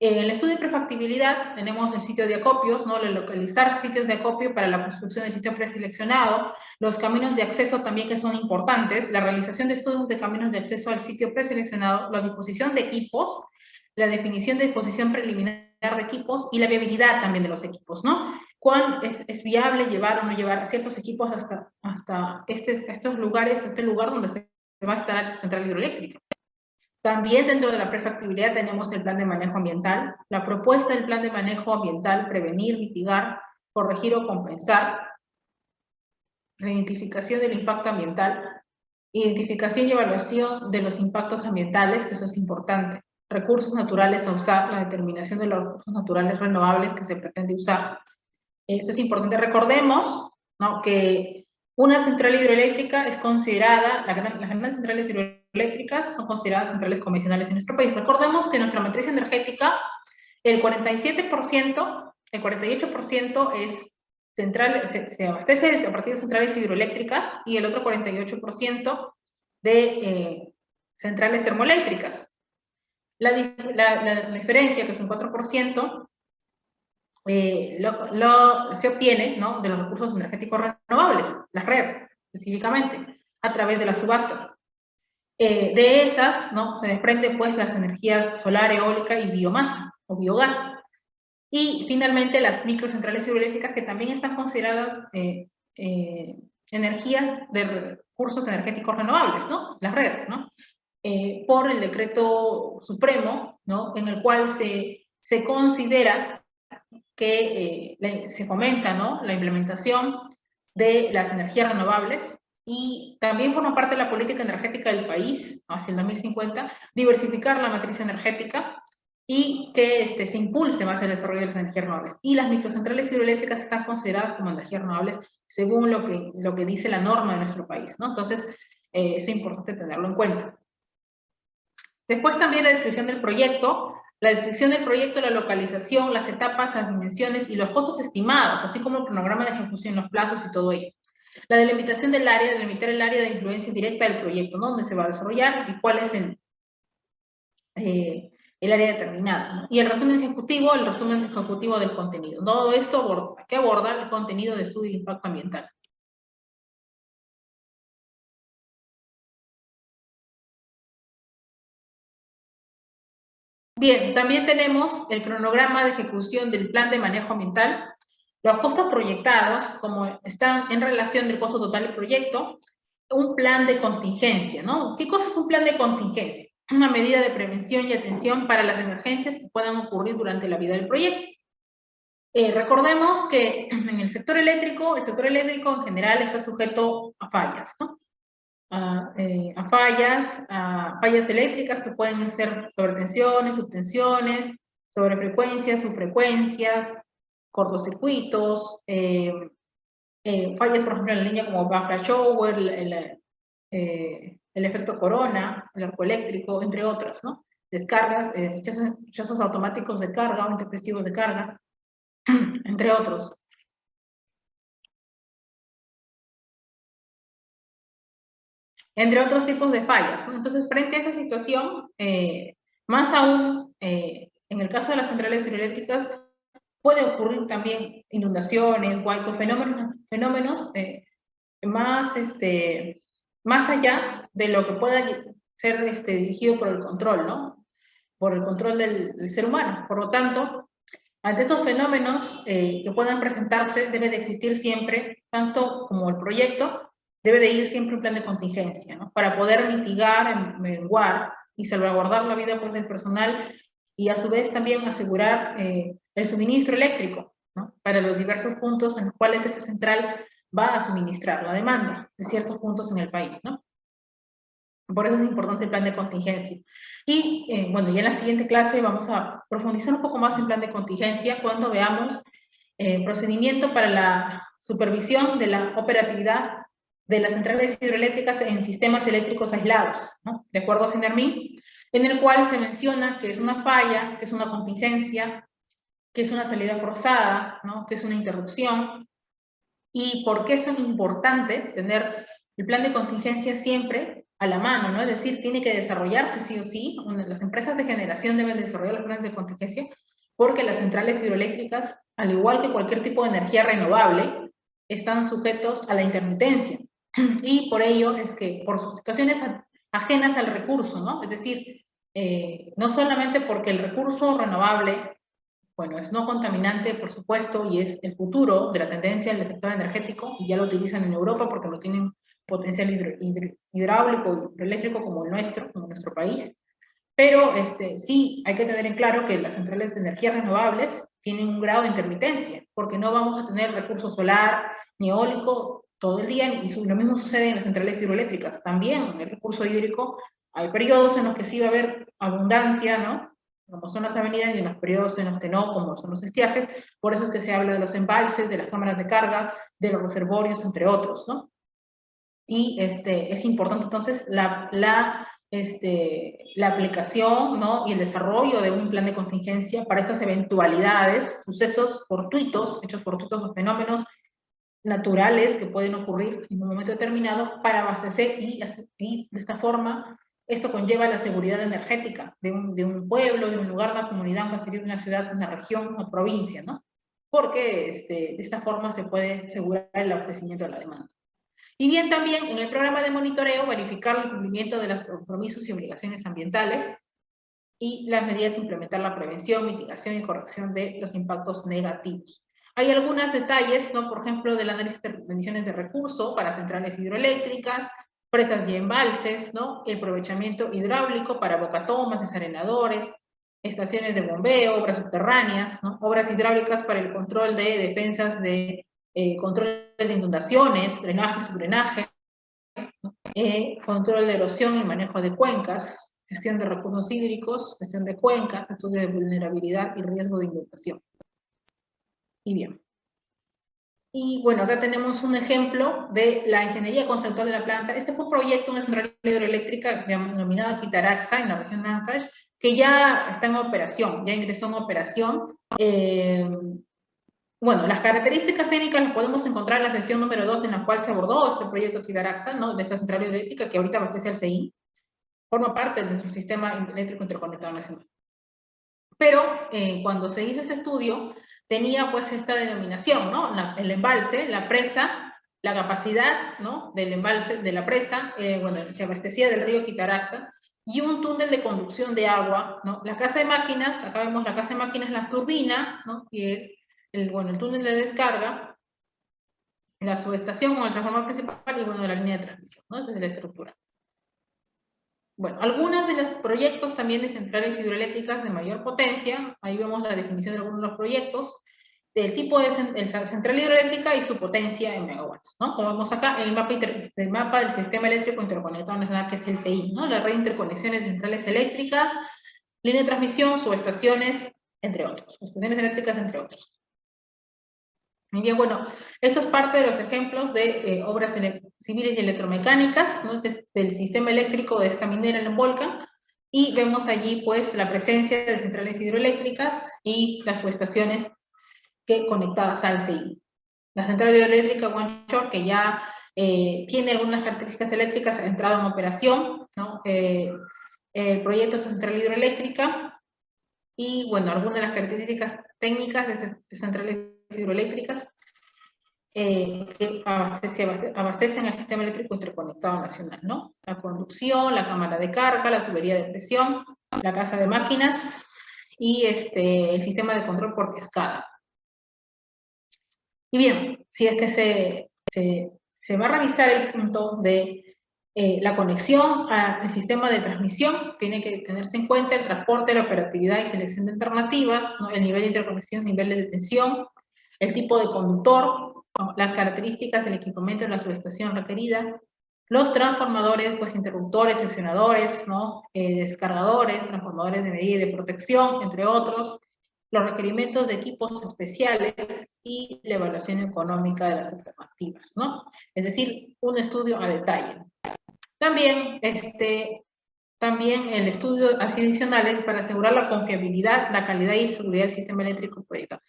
en el estudio de prefactibilidad tenemos el sitio de acopios, ¿no? El localizar sitios de acopio para la construcción del sitio preseleccionado, los caminos de acceso también que son importantes, la realización de estudios de caminos de acceso al sitio preseleccionado, la disposición de equipos, la definición de disposición preliminar de equipos y la viabilidad también de los equipos, ¿no? ¿Cuán es viable llevar o no llevar ciertos equipos hasta estos lugares, este lugar donde se va a instalar esta central hidroeléctrica? También dentro de la prefactibilidad tenemos el plan de manejo ambiental, la propuesta del plan de manejo ambiental, prevenir, mitigar, corregir o compensar, la identificación del impacto ambiental, identificación y evaluación de los impactos ambientales, que eso es importante, recursos naturales a usar, la determinación de los recursos naturales renovables que se pretende usar. Esto es importante. Recordemos, ¿no?, que una central hidroeléctrica es considerada, las grandes centrales hidroeléctricas son consideradas centrales convencionales en nuestro país. Recordemos que nuestra matriz energética, el 47%, el 48% es central, se abastece a partir de centrales hidroeléctricas y el otro 48% de centrales termoeléctricas. La diferencia, que es un 4%, se obtiene, ¿no?, de los recursos energéticos renovables, la red, específicamente, a través de las subastas. De esas, ¿no?, se desprende, pues, las energías solar, eólica y biomasa, o biogás. Y, finalmente, las microcentrales hidroeléctricas, que también están consideradas energía de recursos energéticos renovables, ¿no?, la red, ¿no?, por el decreto supremo, ¿no?, en el cual se considera que se fomenta, ¿no?, la implementación de las energías renovables y también forma parte de la política energética del país, ¿no?, hacia el 2050, diversificar la matriz energética y que se impulse más el desarrollo de las energías renovables. Y las microcentrales hidroeléctricas están consideradas como energías renovables según lo que dice la norma de nuestro país, ¿no? Entonces, es importante tenerlo en cuenta. Después también la descripción del proyecto, la localización, las etapas, las dimensiones y los costos estimados, así como el cronograma de ejecución, los plazos y todo ello. La delimitación del área, delimitar el área de influencia directa del proyecto, ¿no?, dónde se va a desarrollar y cuál es el área determinada, ¿no? Y el resumen ejecutivo del contenido. Todo esto que aborda el contenido de estudio de impacto ambiental. Bien, también tenemos el cronograma de ejecución del plan de manejo ambiental, los costos proyectados, como están en relación del costo total del proyecto, un plan de contingencia, ¿no? ¿Qué cosa es un plan de contingencia? Una medida de prevención y atención para las emergencias que puedan ocurrir durante la vida del proyecto. Recordemos que en el sector eléctrico en general está sujeto a fallas, ¿no? A fallas eléctricas que pueden ser sobretensiones, subtensiones, sobrefrecuencias, subfrecuencias, cortocircuitos, fallas, por ejemplo, en la línea como backflash shower, el efecto corona, el arco eléctrico, entre otras, ¿no? Descargas, rechazos automáticos de carga o intempestivos de carga, entre otros. Entre otros tipos de fallas, ¿no? Entonces, frente a esa situación, más aún, en el caso de las centrales hidroeléctricas, puede ocurrir también inundaciones, huaicos, fenómenos más allá de lo que pueda ser dirigido por el control, ¿no? Por el control del ser humano. Por lo tanto, ante estos fenómenos que puedan presentarse, debe de existir siempre, tanto como el proyecto, debe de ir siempre un plan de contingencia, ¿no?, para poder mitigar, menguar y salvaguardar la vida, pues, del personal y a su vez también asegurar el suministro eléctrico, ¿no?, para los diversos puntos en los cuales esta central va a suministrar la demanda de ciertos puntos en el país, ¿no? Por eso es importante el plan de contingencia. Y bueno, ya en la siguiente clase vamos a profundizar un poco más en plan de contingencia cuando veamos procedimiento para la supervisión de la operatividad de las centrales hidroeléctricas en sistemas eléctricos aislados, ¿no?, de acuerdo a SENERMI, en el cual se menciona que es una falla, que es una contingencia, que es una salida forzada, ¿no?, que es una interrupción, y por qué es importante tener el plan de contingencia siempre a la mano, ¿no? Es decir, tiene que desarrollarse sí o sí. Las empresas de generación deben desarrollar los planes de contingencia porque las centrales hidroeléctricas, al igual que cualquier tipo de energía renovable, están sujetos a la intermitencia. Y por ello es que por sus situaciones ajenas al recurso, ¿no? Es decir, no solamente porque el recurso renovable bueno, es no contaminante, por supuesto, y es el futuro de la tendencia del sector energético, y ya lo utilizan en Europa porque no tienen potencial hidráulico, hidroeléctrico como el nuestro, como nuestro país. Pero sí hay que tener en claro que las centrales de energías renovables tienen un grado de intermitencia, porque no vamos a tener recurso solar ni eólico todo el día, y lo mismo sucede en las centrales hidroeléctricas. También en el recurso hídrico hay periodos en los que sí va a haber abundancia, ¿no? Como son las avenidas, y en los periodos en los que no, como son los estiajes. Por eso es que se habla de los embalses, de las cámaras de carga, de los reservorios, entre otros, ¿no? Y es importante entonces la aplicación, ¿no? Y el desarrollo de un plan de contingencia para estas eventualidades, sucesos fortuitos, hechos fortuitos o fenómenos naturales que pueden ocurrir en un momento determinado, para abastecer, y de esta forma esto conlleva la seguridad energética de un pueblo, de un lugar, de una comunidad, un caserío, de una ciudad, una región o provincia, ¿no? Porque de esta forma se puede asegurar el abastecimiento de la demanda. Y bien, también en el programa de monitoreo, verificar el cumplimiento de los compromisos y obligaciones ambientales, y las medidas de implementar la prevención, mitigación y corrección de los impactos negativos. Hay algunos detalles, ¿no? Por ejemplo, del análisis de condiciones de recurso para centrales hidroeléctricas, presas y embalses, ¿no? El aprovechamiento hidráulico para bocatomas, desarenadores, estaciones de bombeo, obras subterráneas, ¿no? Obras hidráulicas para el control de defensas de controles de inundaciones, drenaje y subdrenaje, control de erosión y manejo de cuencas, gestión de recursos hídricos, gestión de cuencas, estudio de vulnerabilidad y riesgo de inundación. Y bien. Y bueno, acá tenemos un ejemplo de la ingeniería conceptual de la planta. Este fue un proyecto, una central hidroeléctrica denominada Quitaraxa, en la región de Ancash, que ya está en operación, ya ingresó en operación. Bueno, las características técnicas las podemos encontrar en la sesión número 2, en la cual se abordó este proyecto Quitaraxa, ¿no? De esta central hidroeléctrica que ahorita abastece al CEI. Forma parte de nuestro sistema eléctrico interconectado nacional. Pero cuando se hizo ese estudio, tenía pues esta denominación, ¿no? El embalse, la presa, la capacidad, ¿no? Del embalse, de la presa, bueno, se abastecía del río Quitaraxa, y un túnel de conducción de agua, ¿no? La casa de máquinas, acá vemos la casa de máquinas, la turbina, ¿no? Y el túnel de descarga, la subestación con el transformador principal, y bueno, la línea de transmisión, ¿no? Esa es la estructura. Bueno, algunos de los proyectos también de centrales hidroeléctricas de mayor potencia, ahí vemos la definición de algunos de los proyectos, del tipo de central hidroeléctrica y su potencia en megawatts, ¿no? Como vemos acá, el mapa del sistema eléctrico interconectado nacional, que es el CI, ¿no? La red de interconexiones de centrales eléctricas, línea de transmisión, subestaciones, entre otros, subestaciones eléctricas, entre otros. Y bien, bueno, esto es parte de los ejemplos de obras civiles y electromecánicas, ¿no? Del sistema eléctrico de esta minera en el volcán, y vemos allí pues la presencia de centrales hidroeléctricas y las subestaciones conectadas al CI. La central hidroeléctrica Guanchor, que ya tiene algunas características eléctricas, ha entrado en operación, ¿no? El proyecto es central hidroeléctrica, y bueno, algunas de las características técnicas de centrales hidroeléctricas que abastecen al sistema eléctrico interconectado nacional, ¿no? La conducción, la cámara de carga, la tubería de presión, la casa de máquinas y el sistema de control por cascada. Y bien, si es que se va a revisar el punto de la conexión al sistema de transmisión, tiene que tenerse en cuenta el transporte, la operatividad y selección de alternativas, ¿no? El nivel de interconexión, nivel de tensión, el tipo de conductor, ¿no? Las características del equipamiento de la subestación requerida, los transformadores, pues interruptores, seccionadores, ¿no? Descargadores, transformadores de medida y de protección, entre otros, los requerimientos de equipos especiales y la evaluación económica de las alternativas, ¿no? Es decir, un estudio a detalle. También, también el estudio adicionales para asegurar la confiabilidad, la calidad y seguridad del sistema eléctrico proyectado.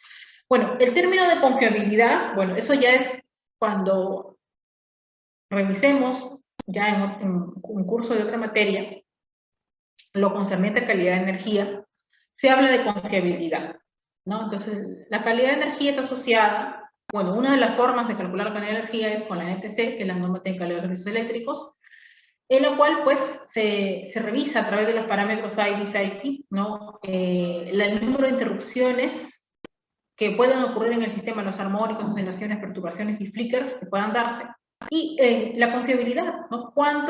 Bueno, el término de confiabilidad, bueno, eso ya es cuando revisemos ya en un curso de otra materia, lo concerniente a calidad de energía, se habla de confiabilidad, ¿no? Entonces, la calidad de energía está asociada, bueno, una de las formas de calcular la calidad de energía es con la NTC, que es la norma técnica de los servicios eléctricos, en la cual pues se revisa a través de los parámetros IDIS-IP, ¿no? El número de interrupciones que puedan ocurrir en el sistema, los armónicos, oscilaciones, perturbaciones y flickers que puedan darse. Y la confiabilidad, ¿no? Cuán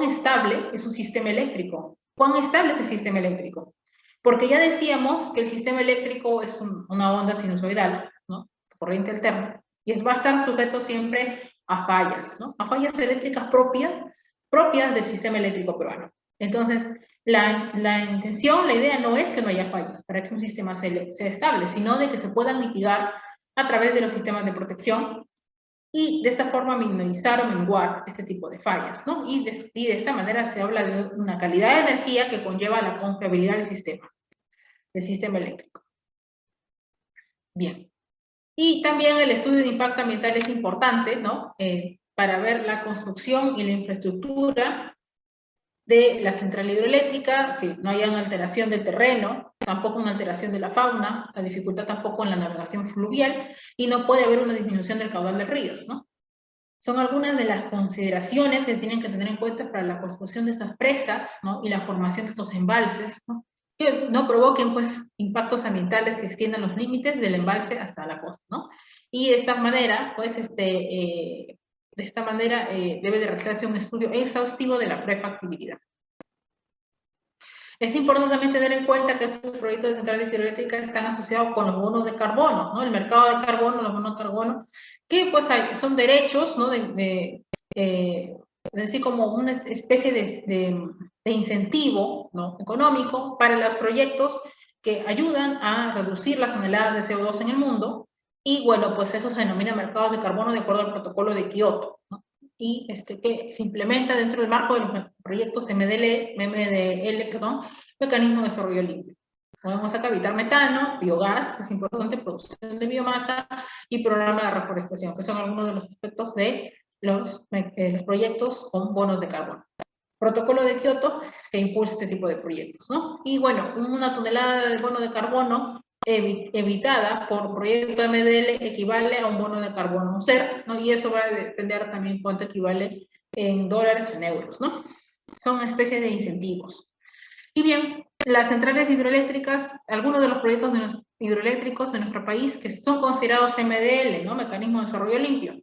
estable es un sistema eléctrico, cuán estable es el sistema eléctrico. Porque ya decíamos que el sistema eléctrico es una onda sinusoidal, ¿no? Corriente alterna, y va a estar sujeto siempre a fallas, ¿no? A fallas eléctricas propias del sistema eléctrico peruano. Entonces, la intención, la idea no es que no haya fallas para que un sistema sea estable, sino de que se puedan mitigar a través de los sistemas de protección y de esta forma minimizar o menguar este tipo de fallas, ¿no? Y de esta manera se habla de una calidad de energía que conlleva la confiabilidad del sistema eléctrico. Bien. Y también el estudio de impacto ambiental es importante, ¿no? Para ver la construcción y la infraestructura de la central hidroeléctrica, que no haya una alteración del terreno, tampoco una alteración de la fauna, la dificultad tampoco en la navegación fluvial, y no puede haber una disminución del caudal de ríos, ¿no? Son algunas de las consideraciones que tienen que tener en cuenta para la construcción de estas presas, ¿no? Y la formación de estos embalses, ¿no? Que no provoquen, pues, impactos ambientales que extiendan los límites del embalse hasta la costa, ¿no? Y de esta manera, pues, debe de realizarse un estudio exhaustivo de la prefactibilidad. Es importante también tener en cuenta que estos proyectos de centrales hidroeléctricas están asociados con los bonos de carbono, ¿no? El mercado de carbono, los bonos de carbono, que pues son derechos, ¿no? Es decir, como una especie de incentivo, ¿no? Económico para los proyectos que ayudan a reducir las toneladas de CO2 en el mundo, y bueno, pues eso se denomina mercados de carbono de acuerdo al protocolo de Kioto, ¿no? Y que se implementa dentro del marco de los proyectos MDL, Mecanismo de Desarrollo Limpio. Podemos acá evitar metano, biogás, que es importante, producción de biomasa, y programa de reforestación, que son algunos de los aspectos de los proyectos con bonos de carbono. Protocolo de Kioto, que impulsa este tipo de proyectos, ¿no? Y bueno, una tonelada de bono de carbono evitada por proyecto MDL equivale a un bono de carbono SER, ¿no? Y eso va a depender también cuánto equivale en dólares o en euros, ¿no? Son una especie de incentivos. Y bien, las centrales hidroeléctricas, algunos de los proyectos hidroeléctricos de nuestro país que son considerados MDL, ¿no? Mecanismo de Desarrollo Limpio,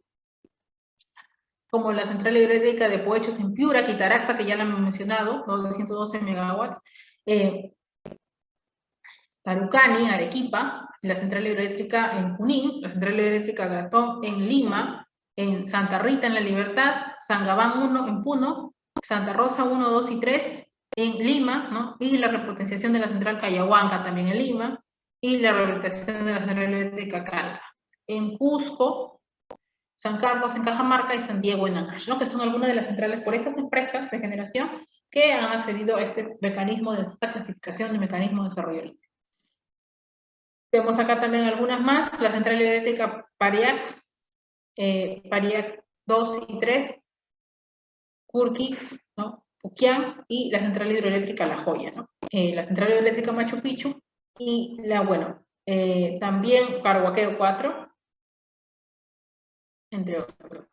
como la central hidroeléctrica de Poechos en Piura, Quitaraxa, que ya la hemos mencionado, ¿no? De 112 megawatts, Tarucani, en Arequipa, la central hidroeléctrica en Junín, la central hidroeléctrica Gatón en Lima, en Santa Rita en La Libertad, San Gabán 1 en Puno, Santa Rosa 1, 2 y 3 en Lima, ¿no? Y la repotenciación de la central Cayahuanca también en Lima, y la rehabilitación de la central eléctrica Calca. En Cusco, San Carlos en Cajamarca y San Diego en Ancash, ¿no? Que son algunas de las centrales por estas empresas de generación que han accedido a este mecanismo de esta clasificación de mecanismo de desarrollo limpio. Vemos acá también algunas más, la central hidroeléctrica Pariac, Pariac 2 y 3, Curquix, ¿no? Puquián, y la central hidroeléctrica La Joya, ¿no? La central hidroeléctrica Machu Picchu, y también Carhuaquero 4, entre otros.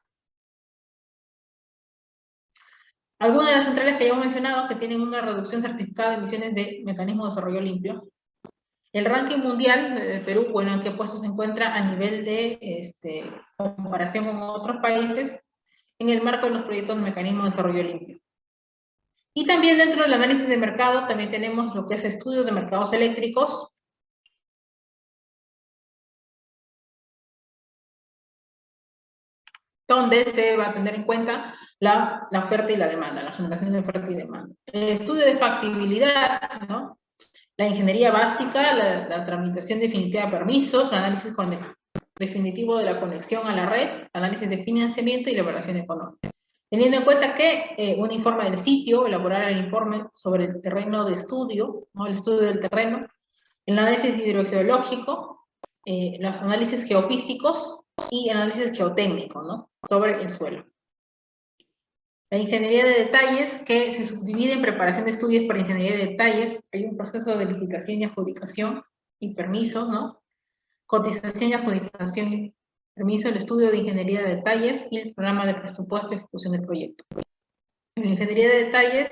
Algunas de las centrales que ya hemos mencionado que tienen una reducción certificada de emisiones de mecanismo de desarrollo limpio. El ranking mundial de Perú, bueno, ¿en qué puesto se encuentra a nivel de comparación con otros países en el marco de los proyectos de mecanismo de desarrollo limpio? Y también dentro del análisis de mercado también tenemos lo que es estudios de mercados eléctricos, donde se va a tener en cuenta la oferta y la demanda, la generación de oferta y demanda. El estudio de factibilidad, ¿no? La ingeniería básica, la tramitación definitiva de permisos, el análisis definitivo de la conexión a la red, análisis de financiamiento y la evaluación económica. Teniendo en cuenta que un informe del sitio, elaborar el informe sobre el terreno de estudio, ¿no? El estudio del terreno, el análisis hidrogeológico, los análisis geofísicos y análisis geotécnico, ¿no? Sobre el suelo. La ingeniería de detalles, que se subdivide en preparación de estudios para ingeniería de detalles. Hay un proceso de licitación y adjudicación y permisos, ¿no? Cotización y adjudicación y permiso, el estudio de ingeniería de detalles y el programa de presupuesto y ejecución del proyecto. En la ingeniería de detalles,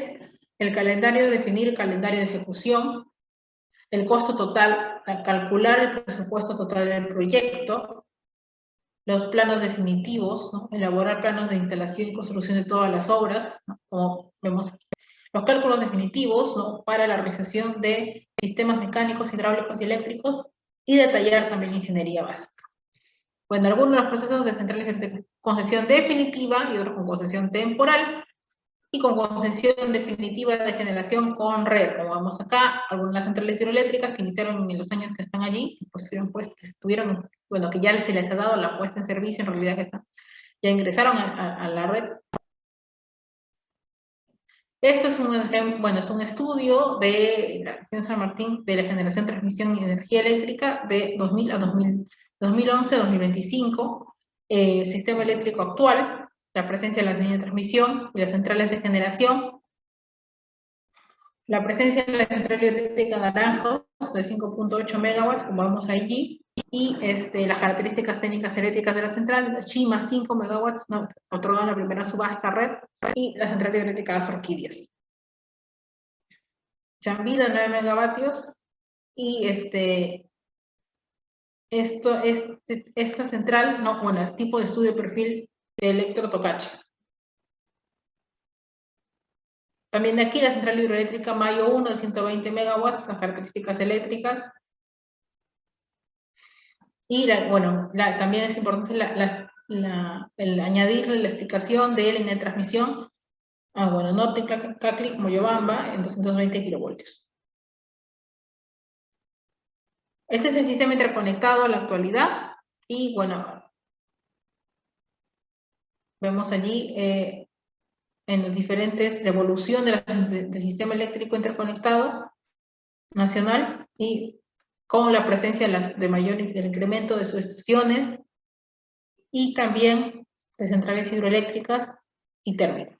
el calendario, definir el calendario de ejecución, el costo total calcular el presupuesto total del proyecto, los planos definitivos, ¿no? Elaborar planos de instalación y construcción de todas las obras, ¿no? Como vemos aquí. Los cálculos definitivos, ¿no? Para la realización de sistemas mecánicos, hidráulicos y eléctricos, y detallar también la ingeniería básica. Bueno, algunos de los procesos de centrales de concesión definitiva y otros con concesión temporal, y con concesión definitiva de generación con red, como vemos acá, algunas centrales hidroeléctricas que iniciaron en los años que están allí, pues, que estuvieron, bueno, que ya se les ha dado la puesta en servicio, en realidad que están, ya ingresaron a la red. Esto es bueno, es un estudio de la región San Martín de la generación, transmisión y energía eléctrica de 2000 a 2011 a 2025, sistema eléctrico actual, la presencia de las líneas de transmisión y las centrales de generación, la presencia de la central eléctrica Naranjos de 5.8 megawatts, como vemos allí, y las características técnicas eléctricas de la central, la Chima 5 megawatts, no, otorgada la primera subasta red, y la central eléctrica Las Orquídeas. Chambira 9 megavatios, y esta central, no, bueno, el tipo de estudio de perfil de electrotocache. También de aquí la central hidroeléctrica Mayo 1 de 120 megawatts, las características eléctricas. Y también es importante el añadirle la explicación de línea de transmisión, Norte Cacli, Moyobamba, en 220 kilovoltios. Este es el sistema interconectado a la actualidad, y bueno, vemos allí en los diferentes, la evolución del sistema eléctrico interconectado nacional, y con la presencia del incremento de subestaciones, y también de centrales hidroeléctricas y térmicas.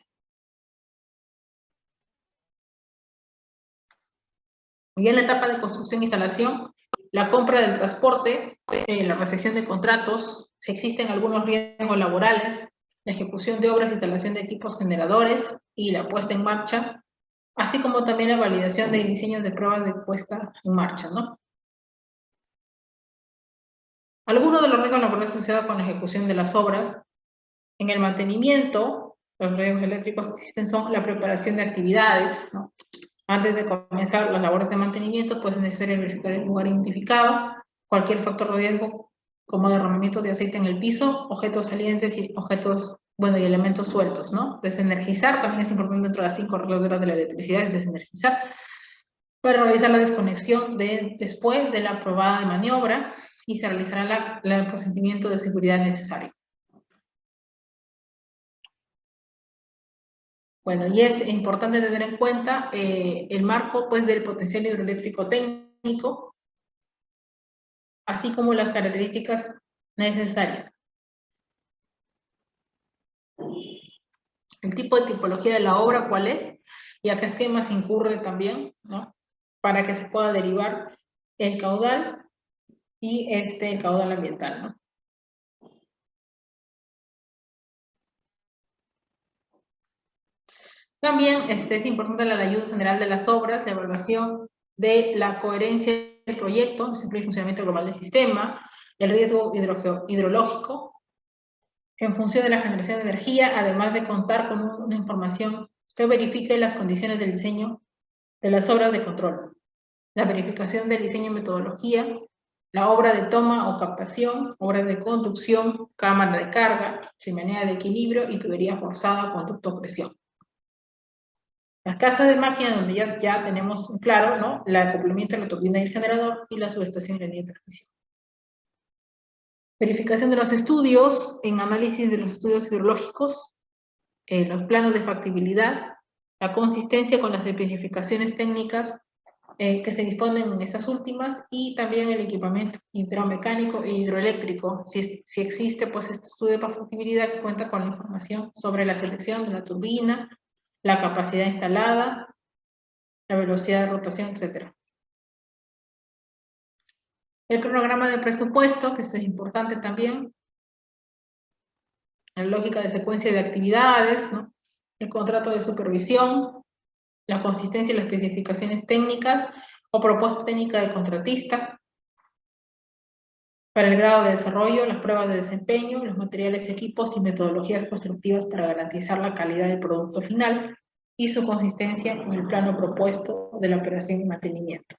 Y en la etapa de construcción e instalación, la compra del transporte, la recepción de contratos, si existen algunos riesgos laborales, la ejecución de obras, instalación de equipos generadores y la puesta en marcha, así como también la validación de diseños de pruebas de puesta en marcha, ¿no? Algunos de los riesgos laborales asociados con la ejecución de las obras: en el mantenimiento, los riesgos eléctricos que existen son la preparación de actividades, ¿no? Antes de comenzar las labores de mantenimiento, pues es necesario verificar el lugar identificado, cualquier factor de riesgo, como derramamientos de aceite en el piso, objetos salientes y y elementos sueltos, ¿no? Desenergizar también es importante dentro de las 5 reglas de la electricidad, es desenergizar, para realizar la desconexión después de la aprobada de maniobra, y se realizará el procedimiento de seguridad necesario. Bueno, y es importante tener en cuenta el marco, pues, del potencial hidroeléctrico técnico, así como las características necesarias. El tipo de tipología de la obra, ¿cuál es? Y a qué esquemas incurre también, ¿no? Para que se pueda derivar el caudal y el caudal ambiental, ¿no? También es importante la ayuda general de las obras, la evaluación de la coherencia del proyecto, el simple funcionamiento global del sistema, el riesgo hidrológico, en función de la generación de energía, además de contar con una información que verifique las condiciones del diseño de las obras de control, la verificación del diseño y metodología, la obra de toma o captación, obras de conducción, cámara de carga, chimenea de equilibrio y tubería forzada, conducto o presión. Las casas de máquina, donde ya tenemos claro, ¿no?, el acoplamiento de la turbina y el generador, y la subestación y la línea de transmisión. Verificación de los estudios, en análisis de los estudios hidrológicos, los planos de factibilidad, la consistencia con las especificaciones técnicas que se disponen en estas últimas, y también el equipamiento hidromecánico e hidroeléctrico, si existe, pues, este estudio de factibilidad que cuenta con la información sobre la selección de la turbina, la capacidad instalada, la velocidad de rotación, etc. El cronograma de presupuesto, que eso es importante también, la lógica de secuencia de actividades, ¿no?, el contrato de supervisión, la consistencia y las especificaciones técnicas o propuesta técnica del contratista, Para el grado de desarrollo, las pruebas de desempeño, los materiales, equipos y metodologías constructivas para garantizar la calidad del producto final y su consistencia con el plano propuesto de la operación y mantenimiento.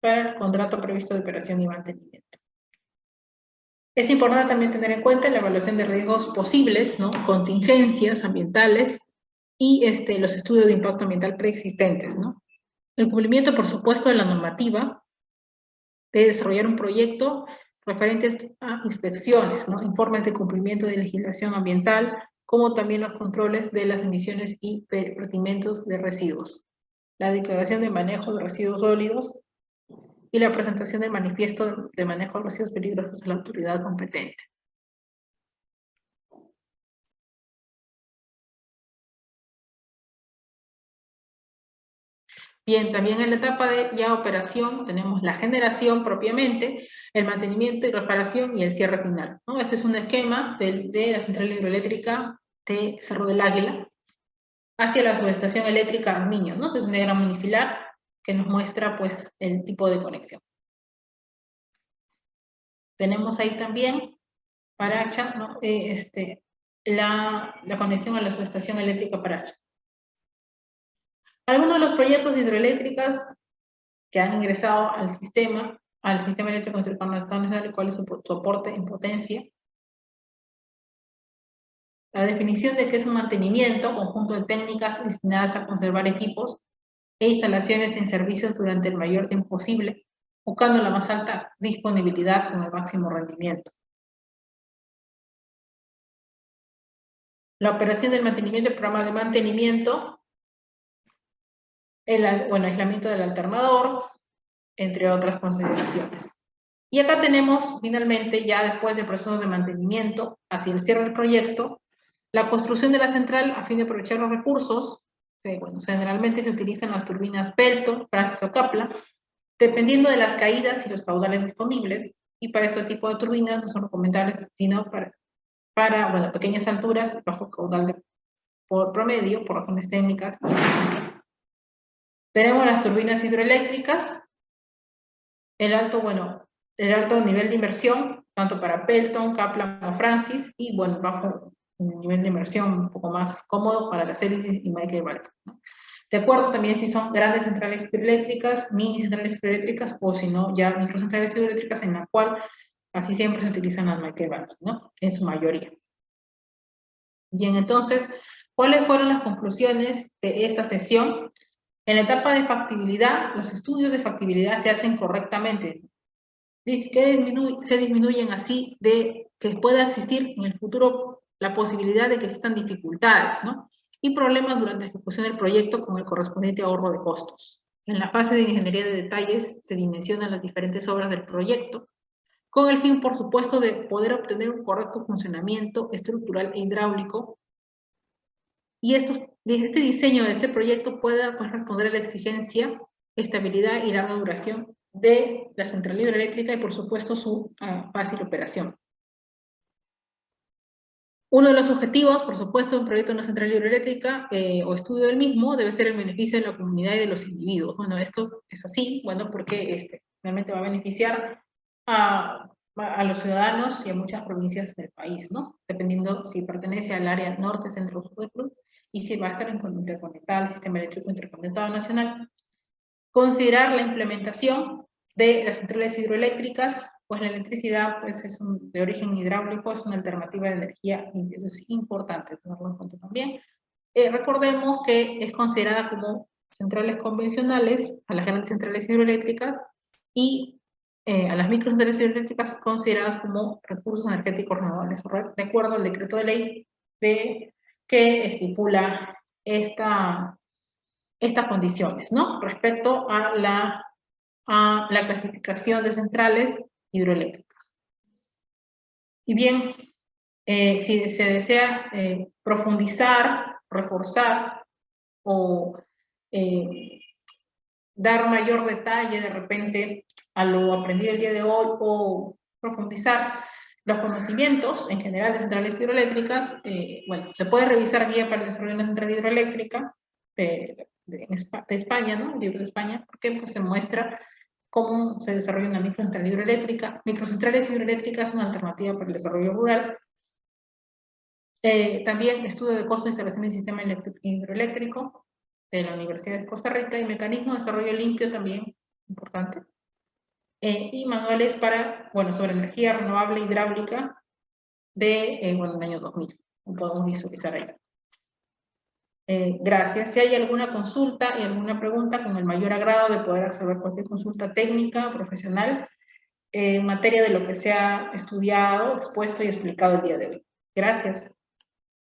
Para el contrato previsto de operación y mantenimiento. Es importante también tener en cuenta la evaluación de riesgos posibles, ¿no? Contingencias ambientales y los estudios de impacto ambiental preexistentes, ¿no? El cumplimiento, por supuesto, de la normativa de desarrollar un proyecto referentes a inspecciones, ¿no? Informes de cumplimiento de legislación ambiental, como también los controles de las emisiones y vertimientos de residuos. La declaración de manejo de residuos sólidos y la presentación del manifiesto de manejo de residuos peligrosos a la autoridad competente. Bien, también en la etapa de ya operación tenemos la generación propiamente, el mantenimiento y reparación y el cierre final, ¿no? Este es un esquema de la central hidroeléctrica de Cerro del Águila hacia la subestación eléctrica Armiño, ¿no? Este es un diagrama unifilar que nos muestra pues el tipo de conexión. Tenemos ahí también Paracha, ¿no? La conexión a la subestación eléctrica Paracha. Algunos de los proyectos hidroeléctricos que han ingresado al sistema eléctrico interconectado, cuál es su aporte en potencia. La definición de qué es un mantenimiento, conjunto de técnicas destinadas a conservar equipos e instalaciones en servicios durante el mayor tiempo posible, buscando la más alta disponibilidad con el máximo rendimiento. La operación del mantenimiento, el programa de mantenimiento, aislamiento del alternador, entre otras consideraciones. Y acá tenemos, finalmente, ya después del proceso de mantenimiento, hacia el cierre del proyecto, la construcción de la central a fin de aprovechar los recursos, que generalmente se utilizan las turbinas Pelton, Francis o Kaplan, dependiendo de las caídas y los caudales disponibles, y para este tipo de turbinas no son recomendables, sino para pequeñas alturas, bajo caudal por promedio, por razones técnicas y económicas. Tenemos las turbinas hidroeléctricas, el alto nivel de inversión, tanto para Pelton, Kaplan o Francis, y bajo un nivel de inversión un poco más cómodo para las hélices y Michael Balton, ¿no? De acuerdo también si son grandes centrales hidroeléctricas, mini centrales hidroeléctricas, o si no, ya microcentrales hidroeléctricas, en la cual casi siempre se utilizan las Michael Balton, ¿no? En su mayoría. Bien, entonces, ¿cuáles fueron las conclusiones de esta sesión? En la etapa de factibilidad, los estudios de factibilidad se hacen correctamente. Se disminuyen así de que pueda existir en el futuro la posibilidad de que existan dificultades, ¿no? Y problemas durante la ejecución del proyecto con el correspondiente ahorro de costos. En la fase de ingeniería de detalles se dimensionan las diferentes obras del proyecto, con el fin, por supuesto, de poder obtener un correcto funcionamiento estructural e hidráulico. Y este diseño de este proyecto pueda responder a la exigencia, estabilidad y larga duración de la central hidroeléctrica y, por supuesto, su fácil operación. Uno de los objetivos, por supuesto, de un proyecto de una central hidroeléctrica o estudio del mismo debe ser el beneficio de la comunidad y de los individuos. Bueno, esto es así, porque realmente va a beneficiar a los ciudadanos y a muchas provincias del país, ¿no? Dependiendo si pertenece al área norte, centro, sur del Perú, y si va a estar interconectada al sistema eléctrico interconectado nacional. Considerar la implementación de las centrales hidroeléctricas, pues la electricidad pues, es de origen hidráulico, es una alternativa de energía, y eso es importante tenerlo en cuenta también. Recordemos que es considerada como centrales convencionales a las grandes centrales hidroeléctricas y a las microcentrales hidroeléctricas consideradas como recursos energéticos renovables, de acuerdo al decreto de ley que estipula estas condiciones, ¿no? Respecto a la clasificación de centrales hidroeléctricas. Y bien, si se desea profundizar, reforzar o dar mayor detalle de repente a lo aprendido el día de hoy o profundizar los conocimientos en general de centrales hidroeléctricas, se puede revisar guía para el desarrollo de una central hidroeléctrica de España, ¿no? El libro de España, porque pues se muestra cómo se desarrolla una microcentral hidroeléctrica. Microcentrales hidroeléctricas, una alternativa para el desarrollo rural. También estudio de costo de instalación del sistema hidroeléctrico de la Universidad de Costa Rica y mecanismo de desarrollo limpio también, importante. Y manuales para, bueno, sobre energía renovable hidráulica de, bueno, el año 2000. Lo podemos visualizar ahí. Gracias. Si hay alguna consulta y alguna pregunta, con el mayor agrado de poder resolver cualquier consulta técnica, profesional, en materia de lo que se ha estudiado, expuesto y explicado el día de hoy. Gracias.